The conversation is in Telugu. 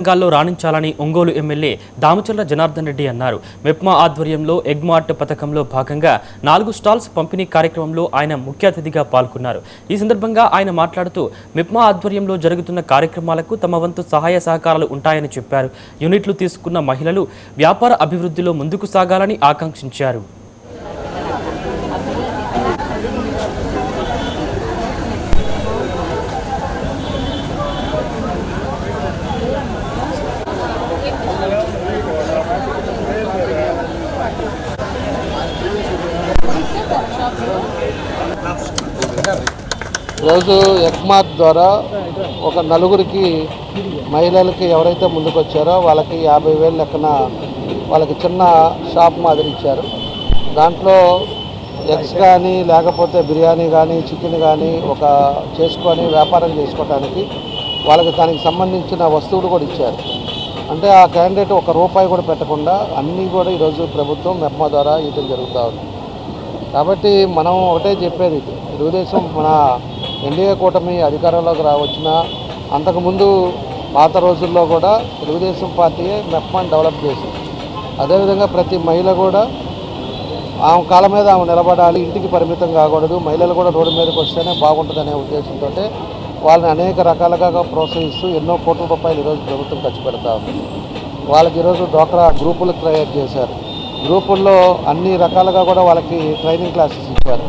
రంగాల్లో రాణించాలని ఒంగోలు ఎమ్మెల్యే దామచర్ల జనార్దన్ రెడ్డి అన్నారు. మెప్మా ఆధ్వర్యంలో ఎగ్మార్ట్ పథకంలో భాగంగా 4 స్టాల్స్ పంపిణీ కార్యక్రమంలో ఆయన ముఖ్య అతిథిగా పాల్గొన్నారు. ఈ సందర్భంగా ఆయన మాట్లాడుతూ మెప్మా ఆధ్వర్యంలో జరుగుతున్న కార్యక్రమాలకు తమ వంతు సహాయ సహకారాలు ఉంటాయని చెప్పారు. యూనిట్లు తీసుకున్న మహిళలు వ్యాపార అభివృద్ధిలో ముందుకు సాగాలని ఆకాంక్షించారు. రోజు ఎగ్మార్ట్ ద్వారా ఒక నలుగురికి మహిళలకి ఎవరైతే ముందుకు వచ్చారో వాళ్ళకి 50,000 లెక్కన వాళ్ళకి చిన్న షాప్ మాదిరి ఇచ్చారు. దాంట్లో ఎగ్స్ కానీ లేకపోతే బిర్యానీ కానీ చికెన్ కానీ ఒక చేసుకొని వ్యాపారం చేసుకోవడానికి వాళ్ళకి దానికి సంబంధించిన వస్తువులు కూడా ఇచ్చారు. అంటే ఆ క్యాండిడేట్ ఒక రూపాయి కూడా పెట్టకుండా అన్నీ కూడా ఈరోజు ప్రభుత్వం మెప్మా ద్వారా ఇవ్వడం జరుగుతూ ఉంది. కాబట్టి మనం ఒకటే చెప్పేది, తెలుగుదేశం మన ఎన్డీఏ కూటమి అధికారంలోకి వచ్చిన అంతకుముందు పాత రోజుల్లో కూడా తెలుగుదేశం పార్టీయే మెప్మాని డెవలప్ చేసింది. అదేవిధంగా ప్రతి మహిళ కూడా ఆమె కాళ్ళ మీద ఆమె నిలబడాలి, ఇంటికి పరిమితం కాకూడదు, మహిళలు కూడా రోడ్డు మీదకి వస్తేనే బాగుంటుందనే ఉద్దేశంతో వాళ్ళని అనేక రకాలుగా ప్రోత్సహిస్తూ ఎన్నో కోట్ల రూపాయలు ఈరోజు ప్రభుత్వం ఖర్చు పెడతా ఉంది. వాళ్ళకి ఈరోజు డ్వాక్రా గ్రూపులు క్రియేట్ చేశారు. గ్రూపుల్లో అన్ని రకాలుగా కూడా వాళ్ళకి ట్రైనింగ్ క్లాసెస్ ఇచ్చారు.